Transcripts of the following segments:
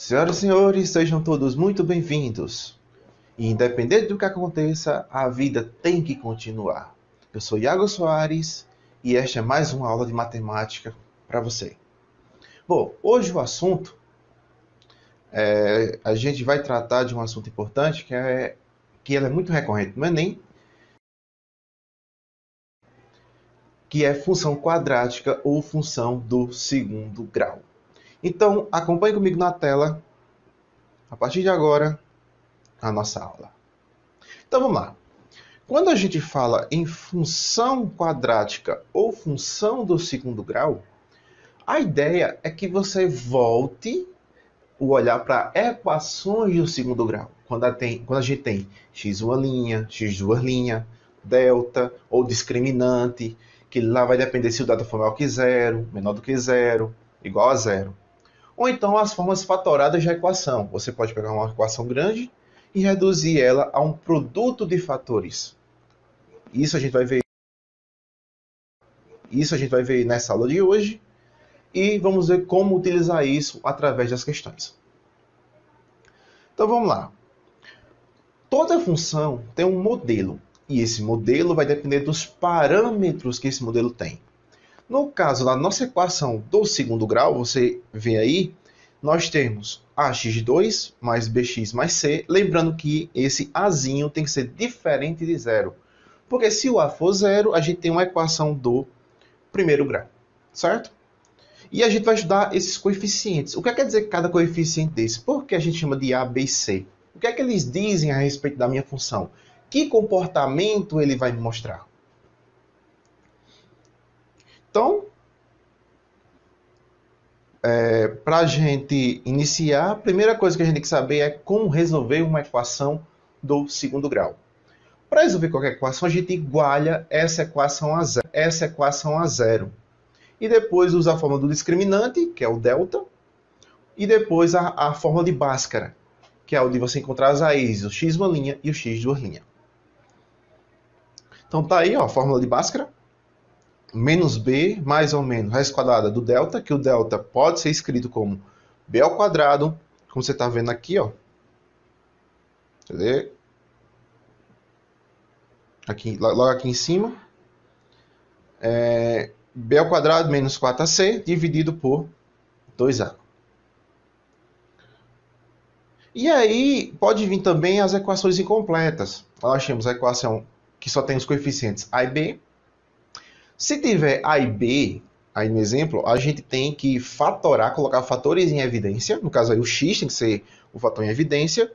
Senhoras e senhores, sejam todos muito bem-vindos. E independente do que aconteça, a vida tem que continuar. Eu sou Iago Soares e esta é mais uma aula de matemática para você. Bom, hoje o assunto a gente vai tratar de um assunto importante que ela é muito recorrente no Enem, que é função quadrática ou função do segundo grau. Então, acompanhe comigo na tela, a partir de agora, a nossa aula. Então vamos lá. Quando a gente fala em função quadrática ou função do segundo grau, a ideia é que você volte o olhar para equações do segundo grau. Quando a gente tem x uma linha, x duas linhas, delta ou discriminante, que lá vai depender se o dado for maior que zero, menor do que zero, igual a zero. Ou então as formas fatoradas da equação. Você pode pegar uma equação grande e reduzir ela a um produto de fatores. Isso a gente vai ver nessa aula de hoje e vamos ver como utilizar isso através das questões. Então vamos lá. Toda função tem um modelo e esse modelo vai depender dos parâmetros que esse modelo tem. No caso da nossa equação do segundo grau, você vê aí, nós temos ax2 mais bx mais c, lembrando que esse azinho tem que ser diferente de zero. Porque se o a for zero, a gente tem uma equação do primeiro grau, certo? E a gente vai estudar esses coeficientes. O que quer dizer cada coeficiente desse? Por que a gente chama de A, B e C? O que é que eles dizem a respeito da minha função? Que comportamento ele vai me mostrar? Então, para a gente iniciar, a primeira coisa que a gente tem que saber é como resolver uma equação do segundo grau. Para resolver qualquer equação, a gente iguala essa equação a zero. E depois usa a fórmula do discriminante, que é o delta, e depois a fórmula de Bhaskara, que é o de você encontrar as raízes, o x uma linha e o x duas linhas. Então tá aí, ó, a fórmula de Bhaskara, menos b mais ou menos raiz quadrada do delta, que o delta pode ser escrito como b ao quadrado, como você está vendo aqui, ó. Cadê? Aqui, logo aqui em cima. B ao quadrado menos 4ac dividido por 2a. E aí pode vir também as equações incompletas. Nós temos a equação que só tem os coeficientes a e b. Se tiver a e b, aí no exemplo, a gente tem que fatorar, colocar fatores em evidência. No caso aí o x tem que ser o fator em evidência.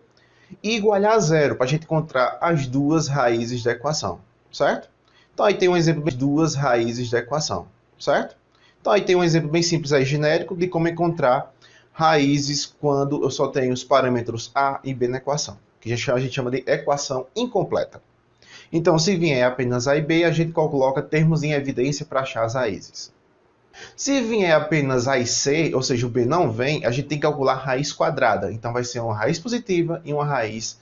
E igualar a zero, para a gente encontrar as duas raízes da equação, certo? Então aí tem um exemplo de duas raízes da equação, certo? Então aí tem um exemplo bem simples aí, genérico, de como encontrar raízes quando eu só tenho os parâmetros a e b na equação, que a gente chama de equação incompleta. Então, se vier apenas a e b, a gente coloca termos em evidência para achar as raízes. Se vier apenas a e c, ou seja, o b não vem, a gente tem que calcular raiz quadrada. Então, vai ser uma raiz positiva e uma raiz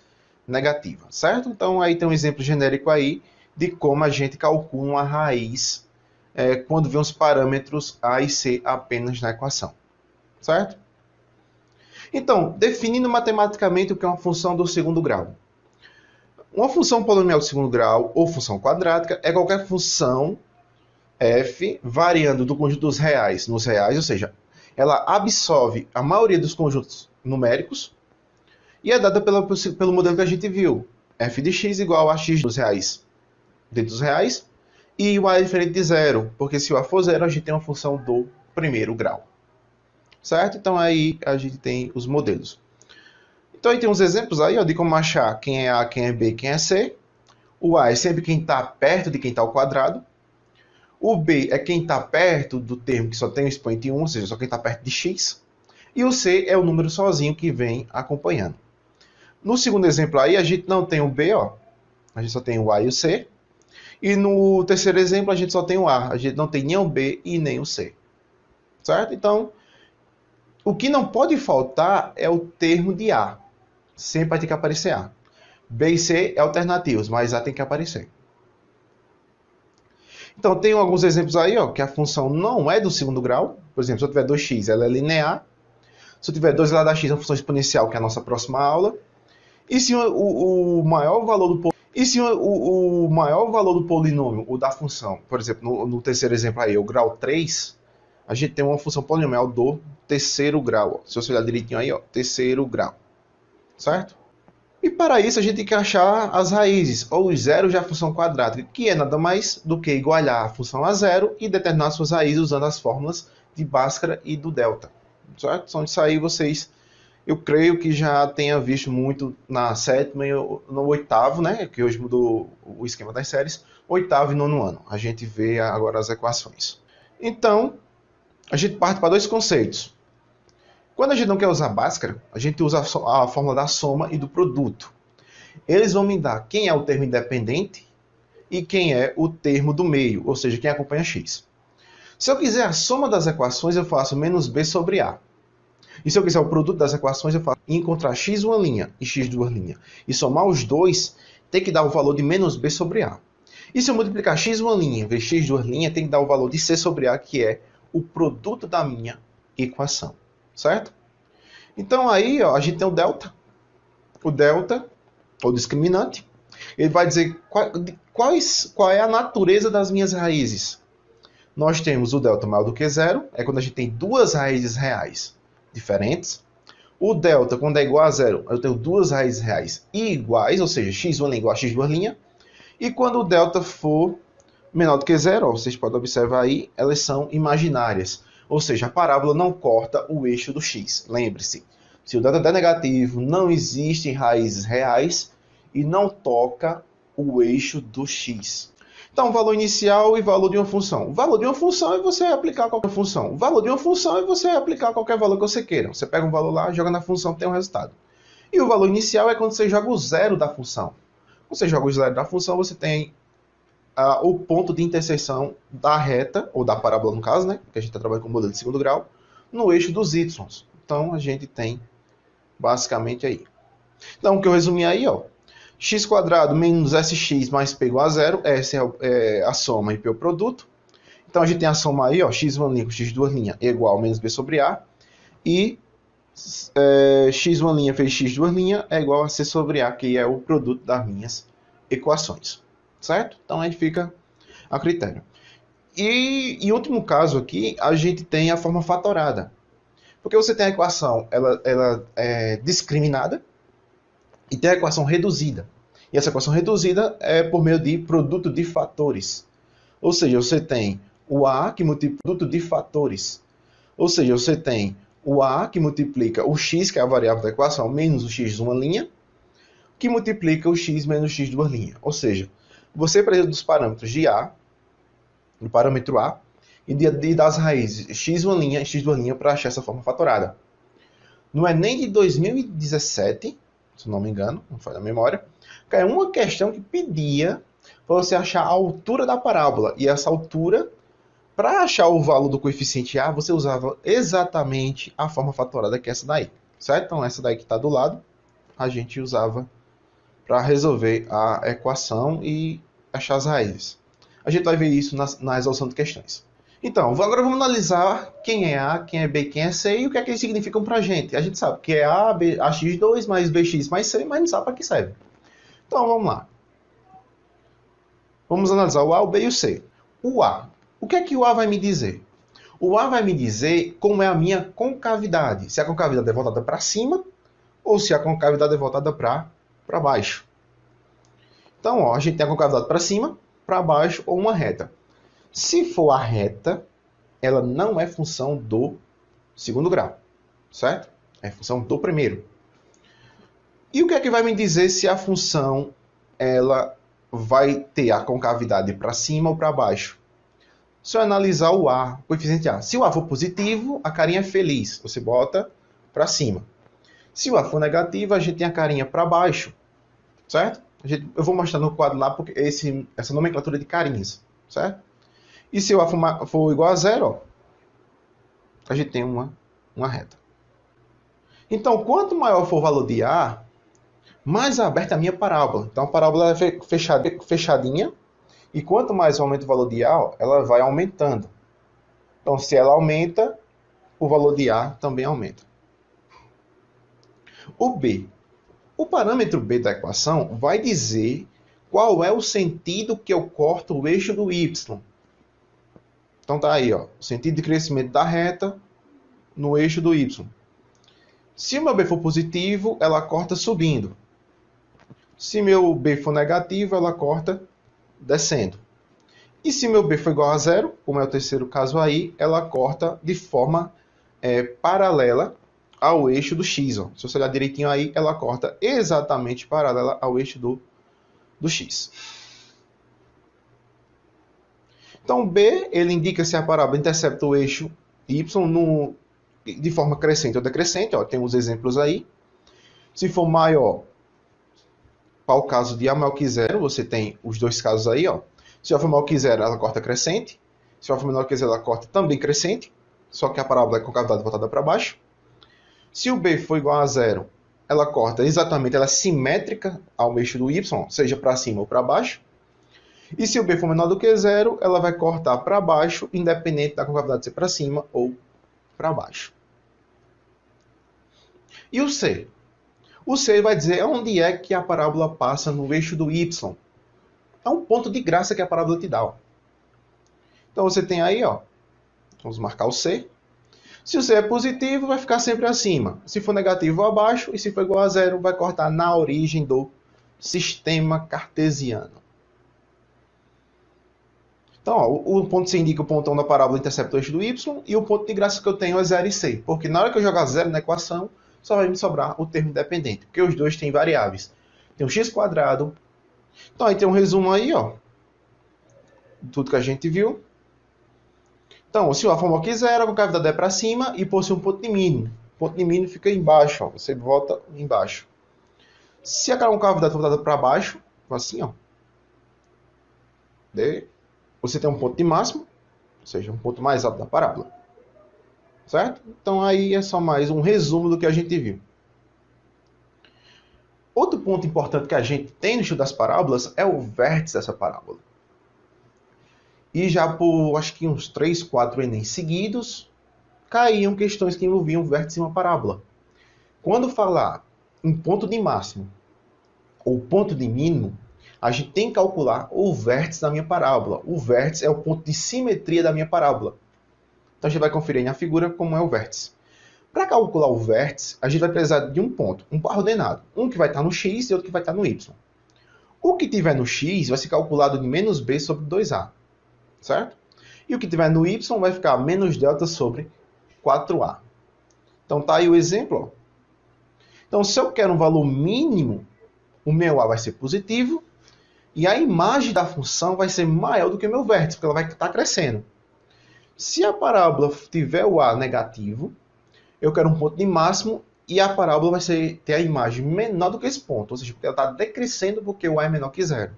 negativa, certo? Então, aí tem um exemplo genérico aí de como a gente calcula uma raiz quando vê os parâmetros a e c apenas na equação, certo? Então, definindo matematicamente o que é uma função do segundo grau. Uma função polinomial do segundo grau ou função quadrática é qualquer função f variando do conjunto dos reais nos reais, ou seja, ela absorve a maioria dos conjuntos numéricos e é dada pelo modelo que a gente viu. F de x igual a x dos reais dentro dos reais e o a é diferente de zero, porque se o a for zero, a gente tem uma função do primeiro grau. Certo? Então aí a gente tem os modelos. Então aí tem uns exemplos aí, ó, de como achar quem é A, quem é B, quem é C. O A é sempre quem está perto de quem está ao quadrado. O B é quem está perto do termo que só tem o expoente 1, ou seja, só quem está perto de x. E o C é o número sozinho que vem acompanhando. No segundo exemplo aí, a gente não tem o B, ó. A gente só tem o A e o C. E no terceiro exemplo, a gente só tem o A. A gente não tem nem o B e nem o C. Certo? Então, o que não pode faltar é o termo de A. Sempre vai ter que aparecer A. B e C é alternativos, mas A tem que aparecer. Então, tem alguns exemplos aí, ó, que a função não é do segundo grau. Por exemplo, se eu tiver 2x, ela é linear. Se eu tiver 2 elevado a x, é uma função exponencial, que é a nossa próxima aula. E se o maior valor do o maior valor do polinômio, ou da função, por exemplo, no terceiro exemplo aí, o grau 3, a gente tem uma função polinomial do terceiro grau. Ó. Se você olhar direitinho aí, ó, terceiro grau. Certo? E para isso a gente tem que achar as raízes, ou os zeros da função quadrática, que é nada mais do que igualar a função a zero e determinar suas raízes usando as fórmulas de Bhaskara e do delta. Certo? Então isso aí vocês, eu creio que já tenha visto muito na sétima e no oitavo, né? Que hoje mudou o esquema das séries, oitavo e nono ano. A gente vê agora as equações. Então, a gente parte para dois conceitos. Quando a gente não quer usar Bhaskara, a gente usa a fórmula da soma e do produto. Eles vão me dar quem é o termo independente e quem é o termo do meio, ou seja, quem acompanha x. Se eu quiser a soma das equações, eu faço menos b sobre a. E se eu quiser o produto das equações, eu faço encontrar x uma linha e x duas linhas. E somar os dois, tem que dar o valor de menos b sobre a. E se eu multiplicar x uma linha vezes x duas linhas, tem que dar o valor de c sobre a, que é o produto da minha equação. Certo? Então aí ó, a gente tem o delta. O delta, ou discriminante, ele vai dizer qual é a natureza das minhas raízes. Nós temos o delta maior do que zero, é quando a gente tem duas raízes reais diferentes. O delta, quando é igual a zero, eu tenho duas raízes reais iguais, ou seja, x1 é igual a x2'. E quando o delta for menor do que zero, ó, vocês podem observar aí, elas são imaginárias. Ou seja, a parábola não corta o eixo do x. Lembre-se, se o delta der negativo, não existem raízes reais e não toca o eixo do x. Então, valor inicial e valor de uma função. O valor de uma função é você aplicar qualquer função. O valor de uma função é você aplicar qualquer valor que você queira. Você pega um valor lá, joga na função, tem um resultado. E o valor inicial é quando você joga o zero da função. Quando você joga o zero da função, você tem o ponto de interseção da reta, ou da parábola no caso, né? Que a gente está trabalhando com o modelo de segundo grau, no eixo dos y. Então, a gente tem basicamente aí. Então, o que eu resumi aí, ó. x² menos sx mais p igual a zero. Essa é a soma e p é o produto. Então, a gente tem a soma aí, ó. x1' com x2' é igual a menos b sobre a. E x1' vezes x2' é igual a c sobre a, que é o produto das minhas equações. Certo? Então, aí fica a critério. E em último caso aqui, a gente tem a forma fatorada. Porque você tem a equação, ela é discriminada, e tem a equação reduzida. E essa equação reduzida é por meio de produto de fatores. Ou seja, você tem o A que multiplica o produto de fatores. Ou seja, você tem o A que multiplica o x, que é a variável da equação, menos o x uma linha, que multiplica o x menos o x duas linhas. Ou seja, você precisa dos parâmetros de A, do parâmetro A, e das raízes x uma linha e x duas linhas para achar essa forma fatorada. No Enem de 2017, se não me engano, não falha a memória, caiu uma questão que pedia para você achar a altura da parábola. E essa altura, para achar o valor do coeficiente A, você usava exatamente a forma fatorada, que é essa daí. Certo? Então, essa daí que está do lado, a gente usava para resolver a equação e achar as raízes. A gente vai ver isso na resolução de questões. Então, agora vamos analisar quem é A, quem é B, quem é C e o que é que eles significam para a gente. A gente sabe que é A, B, AX2 mais BX mais C, mas não sabe para que serve. Então, vamos lá. Vamos analisar o A, o B e o C. O A. O que é que o A vai me dizer? O A vai me dizer como é a minha concavidade. Se a concavidade é voltada para cima ou se a concavidade é voltada para baixo. Então, ó, a gente tem a concavidade para cima, para baixo ou uma reta. Se for a reta, ela não é função do segundo grau, certo? É função do primeiro. E o que é que vai me dizer se a função ela vai ter a concavidade para cima ou para baixo? Se eu analisar o A, o coeficiente A. Se o A for positivo, a carinha é feliz. Você bota para cima. Se o A for negativo, a gente tem a carinha para baixo, certo? Eu vou mostrar no quadro lá porque essa nomenclatura de carinhas, certo? E se o A for igual a zero, ó, a gente tem uma reta. Então, quanto maior for o valor de A, mais aberta é a minha parábola. Então, a parábola é fechadinha. E quanto mais aumenta o valor de A, ó, ela vai aumentando. Então, se ela aumenta, o valor de A também aumenta. O B. O parâmetro B da equação vai dizer qual é o sentido que eu corto o eixo do y. Então tá aí, ó, o sentido de crescimento da reta no eixo do y. Se o meu B for positivo, ela corta subindo. Se meu B for negativo, ela corta descendo. E se meu B for igual a zero, como é o terceiro caso aí, ela corta de forma paralela ao eixo do x. Ó. Se você olhar direitinho aí, ela corta exatamente paralela ao eixo do x. Então, B, ele indica se a parábola intercepta o eixo y de forma crescente ou decrescente. Ó, tem uns exemplos aí. Se for maior, para o caso de A maior que zero, você tem os dois casos aí. Ó. Se A for maior que zero, ela corta crescente. Se A for menor que zero, ela corta também crescente. Só que a parábola é com cavidade voltada para baixo. Se o B for igual a zero, ela corta exatamente, ela é simétrica ao eixo do y, seja para cima ou para baixo. E se o B for menor do que zero, ela vai cortar para baixo, independente da concavidade ser para cima ou para baixo. E o C? O C vai dizer onde é que a parábola passa no eixo do y. É um ponto de graça que a parábola te dá. Ó. Então você tem aí, ó, vamos marcar o C. Se o C é positivo, vai ficar sempre acima. Se for negativo, abaixo. E se for igual a zero, vai cortar na origem do sistema cartesiano. Então, ó, o ponto C indica o pontão da parábola intercepta o eixo do y. E o ponto de graça que eu tenho é 0 e C. Porque na hora que eu jogar zero na equação, só vai me sobrar o termo independente. Porque os dois têm variáveis. Tem o x². Então, aí tem um resumo aí, ó. De tudo que a gente viu. Então, se o A for maior que zero, a concavidade é para cima e possui um ponto de mínimo. O ponto de mínimo fica embaixo, ó. Você volta embaixo. Se a concavidade for voltada para baixo, assim, ó. Você tem um ponto de máximo, ou seja, um ponto mais alto da parábola. Certo? Então, aí é só mais um resumo do que a gente viu. Outro ponto importante que a gente tem no estudo das parábolas é o vértice dessa parábola. E já por, acho que uns 3, 4 Enem seguidos, caíam questões que envolviam vértice em uma parábola. Quando falar em ponto de máximo ou ponto de mínimo, a gente tem que calcular o vértice da minha parábola. O vértice é o ponto de simetria da minha parábola. Então a gente vai conferir aí na figura como é o vértice. Para calcular o vértice, a gente vai precisar de um ponto, um par ordenado. Um que vai estar no x e outro que vai estar no y. O que tiver no x vai ser calculado de menos b sobre 2a. Certo? E o que tiver no y vai ficar menos delta sobre 4a. Então tá aí o exemplo. Ó. Então se eu quero um valor mínimo, o meu a vai ser positivo e a imagem da função vai ser maior do que o meu vértice, porque ela vai estar crescendo. Se a parábola tiver o a negativo, eu quero um ponto de máximo e a parábola vai ter a imagem menor do que esse ponto, ou seja, ela está decrescendo porque o a é menor que zero.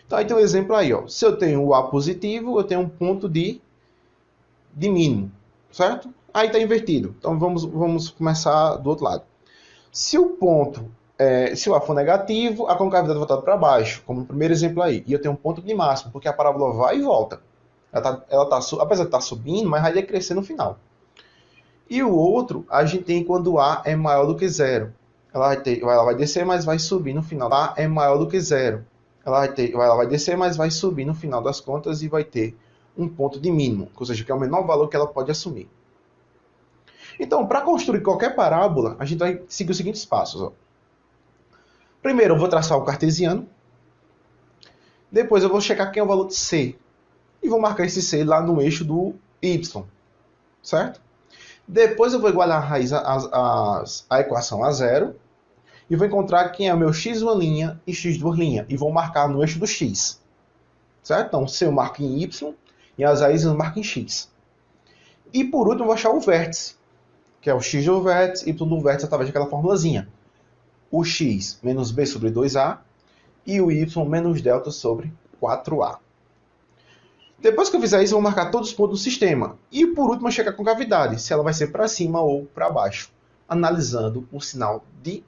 Então, aí tem um exemplo aí, ó. Se eu tenho o A positivo, eu tenho um ponto de mínimo, certo? Aí está invertido. Então, vamos começar do outro lado. Se o ponto, se o A for negativo, a concavidade voltada para baixo, como no primeiro exemplo aí. E eu tenho um ponto de máximo, porque a parábola vai e volta. Apesar de estar subindo, mas vai decrescer no final. E o outro, a gente tem quando A é maior do que zero. Ela vai descer, mas vai subir no final. A é maior do que zero. Ela vai descer, mas vai subir no final das contas e vai ter um ponto de mínimo, ou seja, que é o menor valor que ela pode assumir. Então, para construir qualquer parábola, a gente vai seguir os seguintes passos. Ó. Primeiro, eu vou traçar o cartesiano. Depois, eu vou checar quem é o valor de C. E vou marcar esse C lá no eixo do Y. Certo? Depois, eu vou igualar a raiz a equação a zero. E vou encontrar quem é o meu x uma linha e x duas linhas. E vou marcar no eixo do x. Certo? Então, C eu marco em y e as raízes eu marco em x. E por último, eu vou achar o vértice. Que é o x do vértice, y do vértice através daquela formulazinha. O x menos b sobre 2a e o y menos delta sobre 4a. Depois que eu fizer isso, eu vou marcar todos os pontos do sistema. E por último, eu checar a concavidade, se ela vai ser para cima ou para baixo, analisando o sinal de.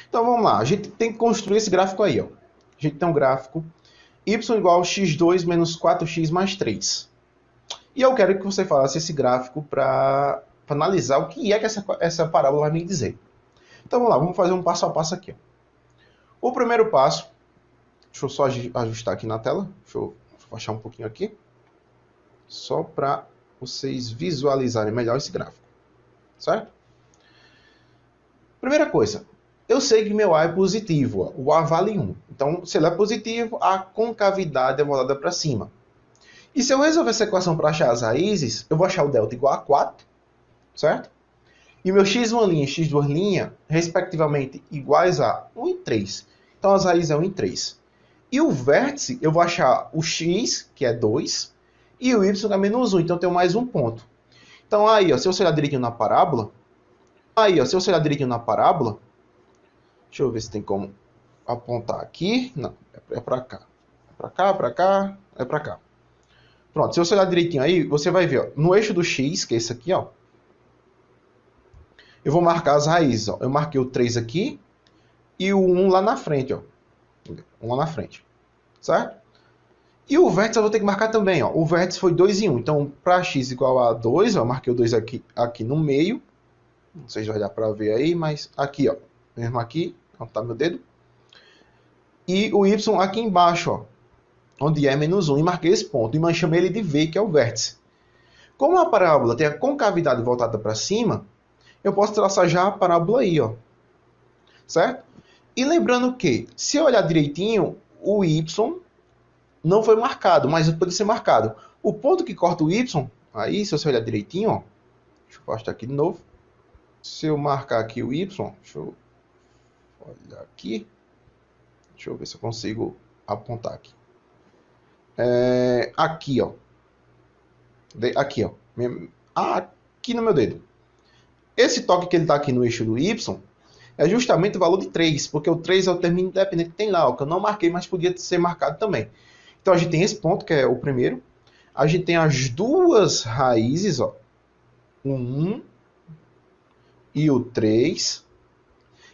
Então vamos lá, a gente tem que construir esse gráfico aí. Ó. A gente tem um gráfico y igual a x2 menos 4x mais 3. E eu quero que você faça esse gráfico para analisar o que é que essa parábola vai me dizer. Então vamos lá, vamos fazer um passo a passo aqui. Ó. O primeiro passo, deixa eu só ajustar aqui na tela, deixa eu baixar um pouquinho aqui, só para vocês visualizarem melhor esse gráfico, certo? Primeira coisa, eu sei que meu A é positivo, ó, o A vale 1. Então, se ele é positivo, a concavidade é voltada para cima. E se eu resolver essa equação para achar as raízes, eu vou achar o delta igual a 4, certo? E o meu x1' e x2', respectivamente, iguais a 1 e 3. Então, as raízes é 1 e 3. E o vértice, eu vou achar o x, que é 2, e o y é menos 1. Então, eu tenho mais um ponto. Então, aí, ó, se eu olhar direitinho na parábola, deixa eu ver se tem como apontar aqui. Não, é para cá. É para cá, para cá, é para cá. Pronto, se você olhar direitinho aí, você vai ver, ó, no eixo do x, que é esse aqui, ó, eu vou marcar as raízes, ó. Eu marquei o 3 aqui e o 1 lá na frente, ó. 1 lá na frente, certo? E o vértice eu vou ter que marcar também, ó. O vértice foi 2 e 1, então para x igual a 2, ó, eu marquei o 2 aqui no meio. Não sei se vai dar para ver aí, mas aqui, ó, mesmo aqui, onde está meu dedo. E o y aqui embaixo, ó, onde é menos 1, e marquei esse ponto, e chamei ele de V, que é o vértice. Como a parábola tem a concavidade voltada para cima, eu posso traçar já a parábola aí, ó. Certo? E lembrando que, se eu olhar direitinho, o y não foi marcado, mas pode ser marcado. O ponto que corta o y, aí, se você olhar direitinho, ó, deixa eu postar aqui de novo. Se eu marcar aqui o y, deixa eu olhar aqui. Deixa eu ver se eu consigo apontar aqui. Aqui, ó. Aqui, ó. Aqui no meu dedo. Esse toque que ele está aqui no eixo do y é justamente o valor de 3, porque o 3 é o termo independente que tem lá, ó, que eu não marquei, mas podia ser marcado também. Então a gente tem esse ponto, que é o primeiro. A gente tem as duas raízes, ó, o 1 e o 3.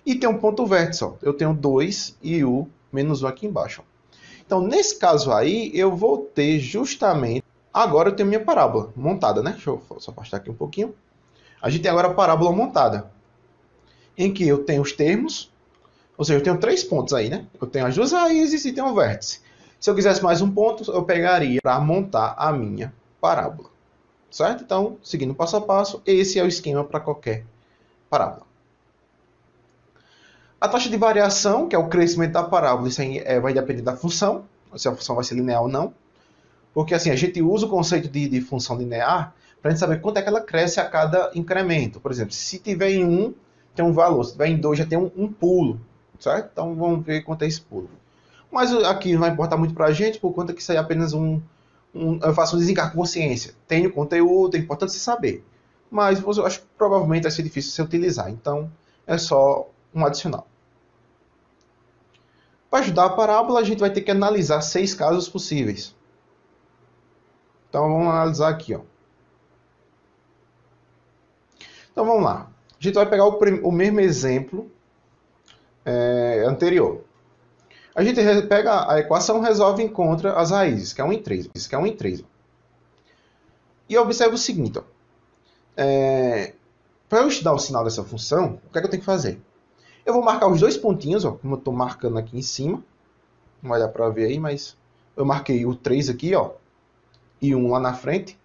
E tem um ponto vértice, ó. Eu tenho 2 e o menos 1 aqui embaixo. Ó. Então, nesse caso aí, eu vou ter justamente... Agora eu tenho minha parábola montada, né? Deixa eu só afastar aqui um pouquinho. A gente tem agora a parábola montada, em que eu tenho os termos, ou seja, eu tenho 3 pontos aí, né? Eu tenho as duas raízes e tenho o vértice. Se eu quisesse mais um ponto, eu pegaria para montar a minha parábola. Certo? Então, seguindo passo a passo, esse é o esquema para qualquer parábola. A taxa de variação, que é o crescimento da parábola, isso aí vai depender da função, se a função vai ser linear ou não. Porque assim, a gente usa o conceito de função linear para a gente saber quanto é que ela cresce a cada incremento. Por exemplo, se tiver em 1, tem um valor. Se tiver em 2, já tem um pulo. Certo? Então, vamos ver quanto é esse pulo. Mas aqui não vai importar muito para a gente, por conta que isso aí é apenas eu faço um desencargo de consciência. Tem o conteúdo, é importante você saber. Mas eu acho que provavelmente vai ser difícil você utilizar. Então, é só um adicional. Para ajudar a parábola, a gente vai ter que analisar 6 casos possíveis. Então, vamos analisar aqui, ó. Então, vamos lá. A gente vai pegar o mesmo exemplo anterior. A gente pega a equação, resolve e encontra as raízes, que é 1 em 3. E observa o seguinte, ó. Para eu estudar o sinal dessa função, o que é que eu tenho que fazer? Eu vou marcar os 2 pontinhos, ó, como eu estou marcando aqui em cima. Não vai dar para ver aí, mas eu marquei o 3 aqui, ó, e 1 lá na frente.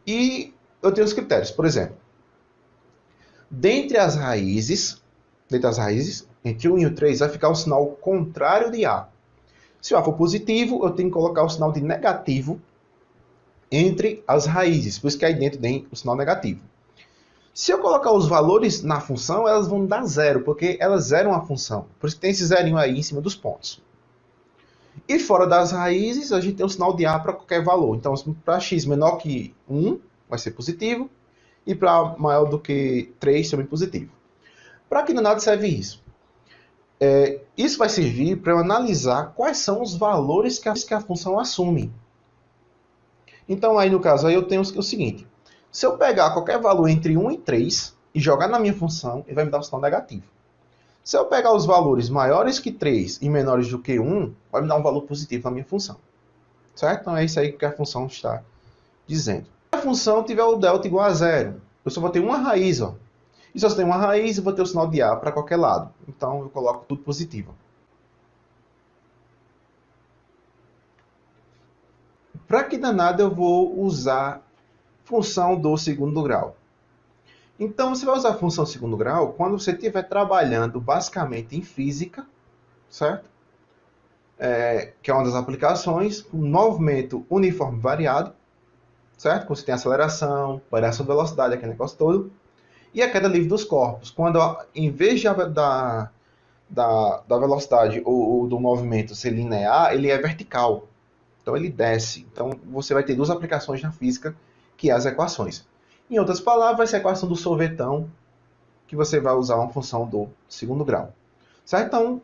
E eu tenho os critérios. Por exemplo, dentre as raízes, entre 1 e o 3, vai ficar o sinal contrário de A. Se o A for positivo, eu tenho que colocar o sinal de negativo entre as raízes. Por isso que aí dentro tem o sinal negativo. Se eu colocar os valores na função, elas vão dar zero, porque elas zeram a função. Por isso que tem esse zerinho aí em cima dos pontos. E fora das raízes, a gente tem o sinal de A para qualquer valor. Então, para x menor que 1, vai ser positivo. E para maior do que 3, também positivo. Para que danado serve isso? Isso vai servir para eu analisar quais são os valores que a função assume. Então, aí no caso, aí eu tenho o seguinte. Se eu pegar qualquer valor entre 1 e 3 e jogar na minha função, ele vai me dar um sinal negativo. Se eu pegar os valores maiores que 3 e menores do que 1, vai me dar um valor positivo na minha função. Certo? Então é isso aí que a função está dizendo. Se a função tiver o delta igual a zero, eu só vou ter uma raiz, ó. E se eu tenho uma raiz, eu vou ter o sinal de A para qualquer lado. Então eu coloco tudo positivo. Para que danado eu vou usar função do segundo grau? Então você vai usar a função segundo grau quando você estiver trabalhando basicamente em física, certo? Que é uma das aplicações, com movimento uniforme variado, certo? Quando você tem aceleração, variação de velocidade, aquele negócio todo. E a queda livre dos corpos, quando em vez da velocidade ou do movimento ser linear, ele é vertical. Então ele desce. Então você vai ter duas aplicações na física, que é as equações. Em outras palavras, vai ser a equação do sorvetão, que você vai usar uma função do segundo grau. Certo? Então,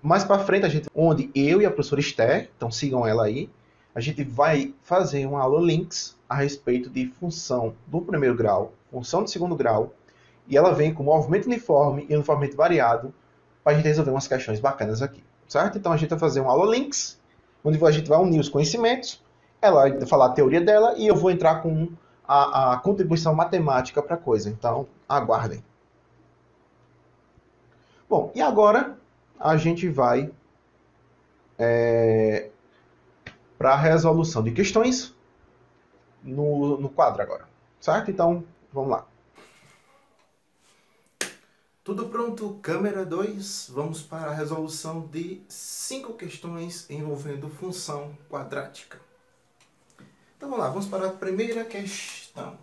mais para frente, onde eu e a professora Esther, então sigam ela aí, a gente vai fazer uma aula links a respeito de função do primeiro grau, função do segundo grau, e ela vem com movimento uniforme e uniformamente variado para a gente resolver umas questões bacanas aqui, certo? Então a gente vai fazer uma aula links, onde a gente vai unir os conhecimentos, ela vai falar a teoria dela e eu vou entrar com a contribuição matemática para a coisa. Então, aguardem. Bom, e agora a gente vai para a resolução de questões no quadro agora, certo? Então, vamos lá. Tudo pronto, câmera 2, vamos para a resolução de 5 questões envolvendo função quadrática. Então vamos lá, vamos para a primeira questão.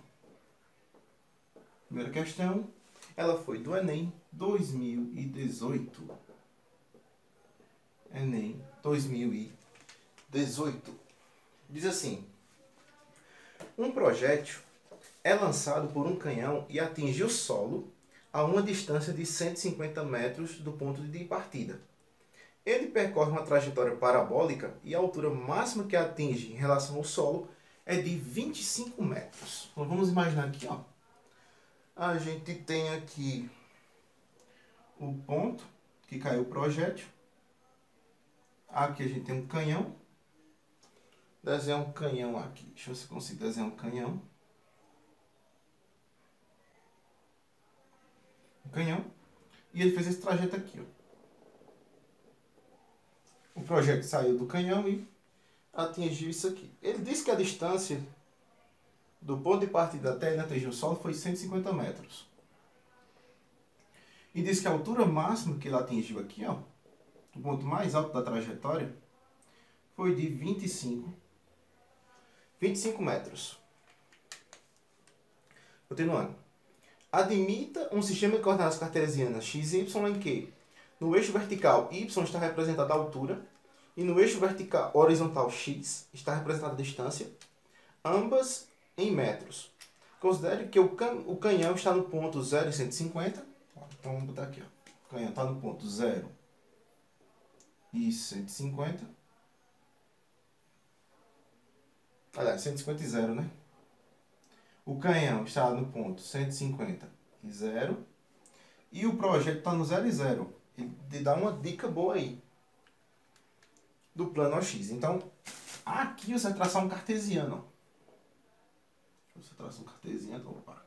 Primeira questão, ela foi do Enem 2018. Enem 2018. Diz assim: um projétil é lançado por um canhão e atinge o solo a uma distância de 150 metros do ponto de partida. Ele percorre uma trajetória parabólica e a altura máxima que atinge em relação ao solo é de 25 metros. Então vamos imaginar aqui, ó. A gente tem aqui o ponto que caiu o projétil. Aqui a gente tem um canhão. Desenhar um canhão aqui. Deixa eu ver se eu consigo desenhar um canhão. Canhão, e ele fez esse trajeto aqui, ó. O projétil saiu do canhão e atingiu isso aqui. Ele disse que a distância do ponto de partida até ele atingir o solo foi 150 metros. E disse que a altura máxima que ele atingiu aqui, ó, o ponto mais alto da trajetória, foi de 25 metros. Continuando. Admita um sistema de coordenadas cartesianas x, y em que no eixo vertical y está representada a altura e no eixo vertical horizontal x está representada a distância, ambas em metros. Considere que o canhão está no ponto 0 e 150. Então vamos botar aqui, ó. O canhão está no ponto 0 e 150. Aliás, 150 e 0, né? O canhão está no ponto 150 e 0. E o projeto está no 0 e 0. Ele dá uma dica boa aí. Do plano OX. Então, aqui você vai traçar um cartesiano. Você traça um cartesiano. Opa.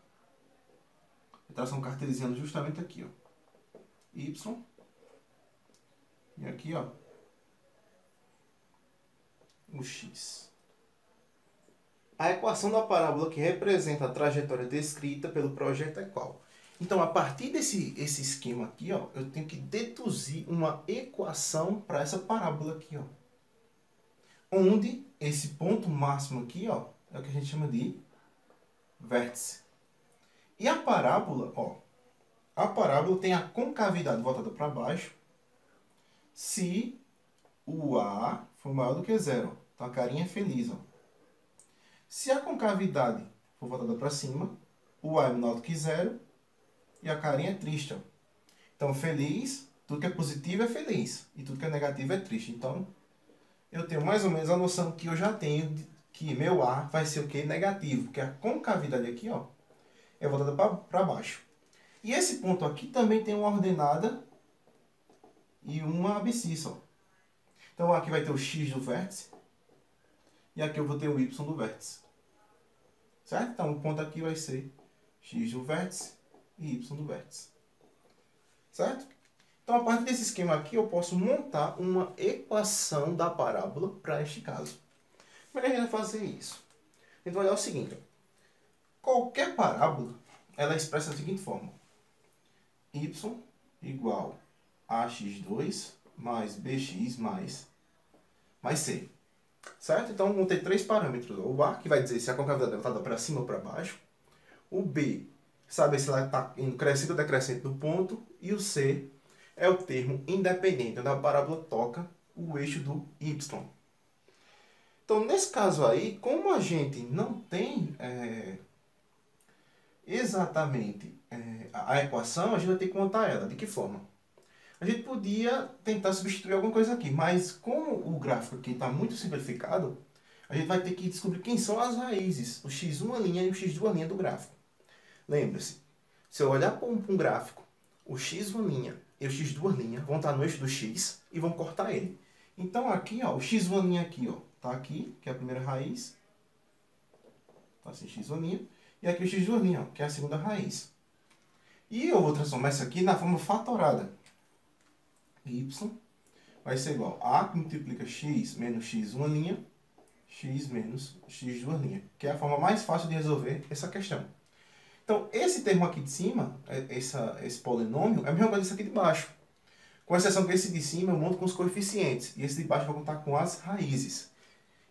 Você traça um cartesiano justamente aqui, ó. Y. E aqui, ó. O X. A equação da parábola que representa a trajetória descrita pelo projeto é qual? Então, a partir desse esquema aqui, ó, eu tenho que deduzir uma equação para essa parábola aqui, ó. Onde esse ponto máximo aqui, ó, é o que a gente chama de vértice. E a parábola, ó, a parábola tem a concavidade voltada para baixo se o A for maior do que 0. Então, a carinha é feliz, ó. Se a concavidade for voltada para cima, o A é menor do que 0 e a carinha é triste, ó. Então, feliz, tudo que é positivo é feliz e tudo que é negativo é triste. Então, eu tenho mais ou menos a noção que eu já tenho de que meu A vai ser o que? Negativo, porque a concavidade aqui, ó, é voltada para baixo. E esse ponto aqui também tem uma ordenada e uma abscissa, ó. Então, aqui vai ter o X do vértice e aqui eu vou ter o Y do vértice. Certo? Então, o ponto aqui vai ser X do vértice e y do vértice. Certo? Então, a partir desse esquema aqui, eu posso montar uma equação da parábola para este caso. Como é que a gente vai fazer isso? A gente vai olhar o seguinte. Ó. Qualquer parábola, ela é expressa da seguinte forma. Y igual a x2 mais bx mais c. Certo? Então, vão ter três parâmetros. O A, que vai dizer se a concavidade está para cima ou para baixo. O B, saber se ela está indo crescente ou decrescente no ponto. E o C é o termo independente, onde a parábola toca o eixo do y. Então, nesse caso aí, como a gente não tem exatamente a equação, a gente vai ter que montar ela. De que forma? A gente podia tentar substituir alguma coisa aqui, mas como o gráfico aqui está muito simplificado, a gente vai ter que descobrir quem são as raízes, o x1' e o x2' do gráfico. Lembre-se, se eu olhar para um gráfico, o x1' e o x2' vão estar no eixo do x e vão cortar ele. Então aqui, ó, o x1' aqui, ó, tá aqui, que é a primeira raiz. Tá assim, x1'. E aqui o x2', ó, que é a segunda raiz. E eu vou transformar isso aqui na forma fatorada. Y vai ser igual a que multiplica x menos x1', x menos x2', que é a forma mais fácil de resolver essa questão. Então, esse termo aqui de cima, esse polinômio, é a mesma coisa desse aqui de baixo. Com exceção que esse de cima eu monto com os coeficientes, e esse de baixo eu vou contar com as raízes.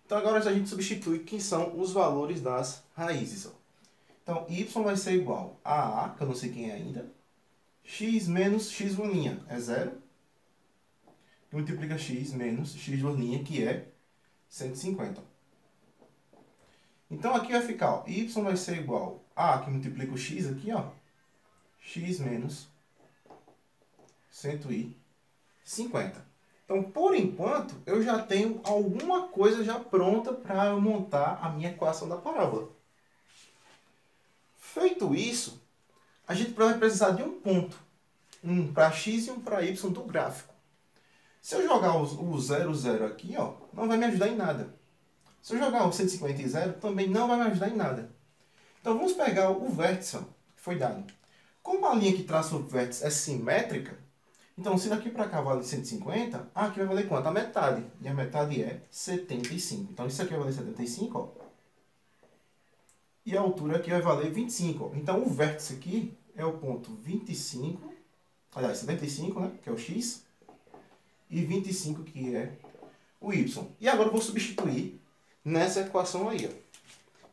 Então, agora a gente substitui quem são os valores das raízes. Ó. Então, y vai ser igual a, que eu não sei quem é ainda, x menos x1', é 0. Multiplica x menos x2', que é 150. Então, aqui vai ficar, ó, y vai ser igual a, que multiplica o x aqui, ó, x menos 150. Então, por enquanto, eu já tenho alguma coisa já pronta para eu montar a minha equação da parábola. Feito isso, a gente vai precisar de um ponto. Um para x e um para y do gráfico. Se eu jogar o 0, 0 aqui, ó, não vai me ajudar em nada. Se eu jogar o 150 e 0, também não vai me ajudar em nada. Então, vamos pegar o vértice, ó, que foi dado. Como a linha que traça o vértice é simétrica, então, se daqui para cá vale 150, aqui vai valer quanto? A metade. E a metade é 75. Então, isso aqui vai valer 75, ó. E a altura aqui vai valer 25, ó. Então, o vértice aqui é o ponto 25, aliás, 75, né, que é o x, e 25, que é o y. E agora eu vou substituir nessa equação aí, ó.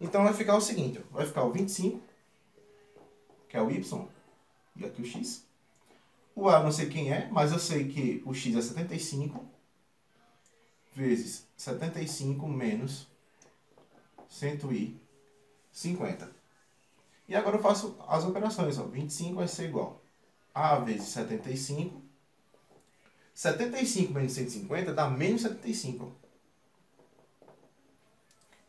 Então, vai ficar o seguinte, ó. Vai ficar o 25, que é o y, e aqui o x. O A eu não sei quem é, mas eu sei que o x é 75 vezes 75 menos 150. E agora eu faço as operações. Ó. 25 vai ser igual a vezes 75. 75 menos 150 dá menos 75.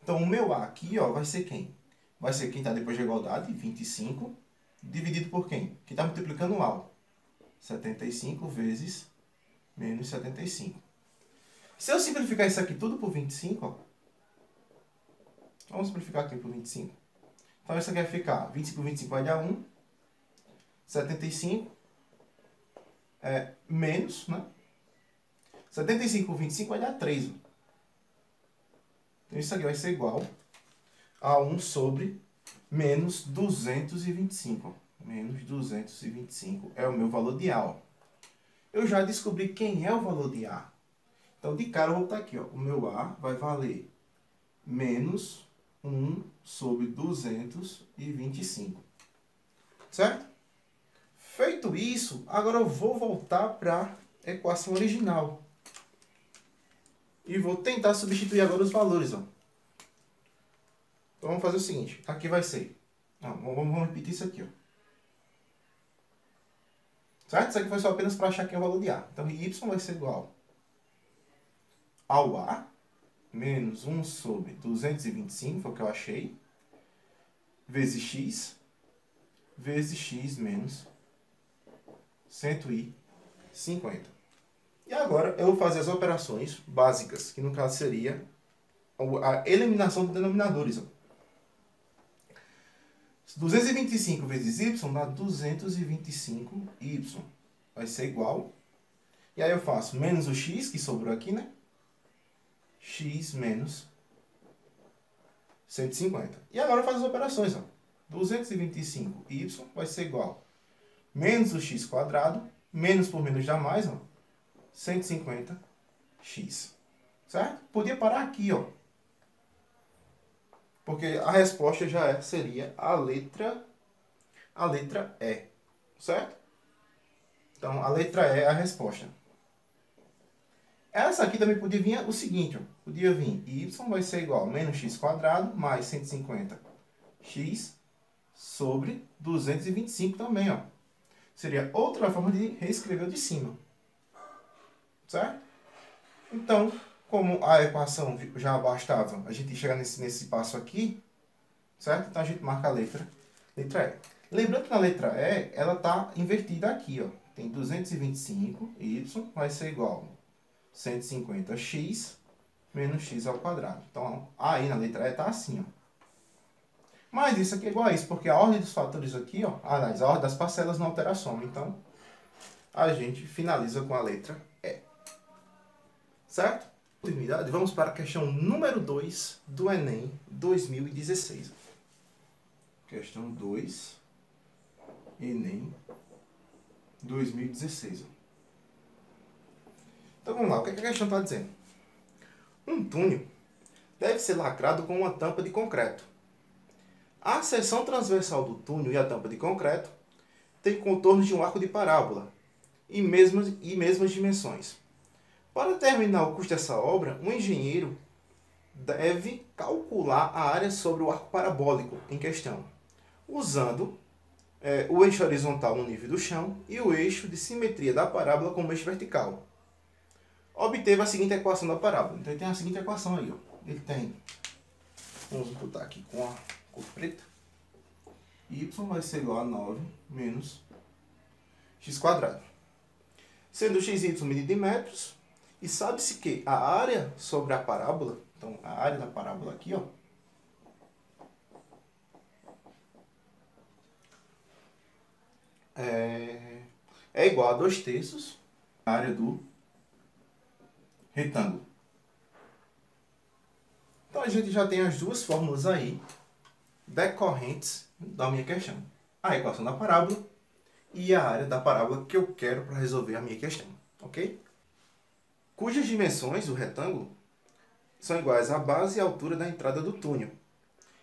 Então o meu A aqui, ó, vai ser quem? Vai ser quem está depois da igualdade, 25, dividido por quem? Que está multiplicando o A. 75 vezes menos 75. Se eu simplificar isso aqui tudo por 25, ó, vamos simplificar aqui por 25. Então isso aqui vai ficar 25 por 25 vai dar 1. 75 é menos, né? 75 por 25 vai dar 3. Então isso aqui vai ser igual a 1 sobre menos 225. Menos 225 é o meu valor de A. Ó. Eu já descobri quem é o valor de A. Então, de cara, eu vou botar aqui. Ó. O meu A vai valer menos 1 sobre 225. Certo? Feito isso, agora eu vou voltar para a equação original. E vou tentar substituir agora os valores. Ó. Então, vamos fazer o seguinte. Aqui vai ser... Não, vamos repetir isso aqui. Ó. Certo? Isso aqui foi só apenas para achar quem é o valor de A. Então, y vai ser igual ao A, menos 1 sobre 225, foi o que eu achei, vezes x menos 150. E agora eu vou fazer as operações básicas, que no caso seria a eliminação de denominadores. Ó. 225 vezes y dá 225y. Vai ser igual. E aí eu faço menos o x, que sobrou aqui, né? X menos 150. E agora eu faço as operações, ó. 225y vai ser igual menos o x quadrado, menos por menos dá mais, ó, 150x. Certo? Podia parar aqui, ó. Porque a resposta já seria a letra E. Certo? Então, a letra E é a resposta. Essa aqui também podia vir o seguinte, ó. Podia vir y vai ser igual a menos x quadrado mais 150x sobre 225 também, ó. Seria outra forma de reescrever o de cima. Certo? Então, como a equação já bastava a gente chegar nesse passo aqui, certo? Então a gente marca a letra E. Lembrando que na letra E, ela está invertida aqui, ó. Tem 225y vai ser igual a 150x menos x ao quadrado. Então, aí na letra E está assim, ó. Mas isso aqui é igual a isso, porque a ordem dos fatores aqui, ó, aliás, a ordem das parcelas não altera a soma. Então, a gente finaliza com a letra E. Certo? Continuidade, vamos para a questão número 2 do Enem 2016. Questão 2, Enem 2016. Então vamos lá, o que a questão está dizendo? Um túnel deve ser lacrado com uma tampa de concreto. A seção transversal do túnel e a tampa de concreto tem contornos de um arco de parábola e mesmas dimensões. Para determinar o custo dessa obra, um engenheiro deve calcular a área sobre o arco parabólico em questão, usando o eixo horizontal no nível do chão e o eixo de simetria da parábola como eixo vertical. Obteve a seguinte equação da parábola. Então ele tem a seguinte equação aí, ó. Ele tem, vamos botar aqui com a cor preta, y vai ser igual a 9 menos x quadrado. Sendo x e y medido em metros, e sabe-se que a área sobre a parábola, então a área da parábola aqui, ó, é igual a 2/3 a área do retângulo. Então a gente já tem as duas fórmulas aí decorrentes da minha questão. A equação da parábola e a área da parábola que eu quero para resolver a minha questão. Ok? Cujas dimensões do retângulo são iguais à base e à altura da entrada do túnel.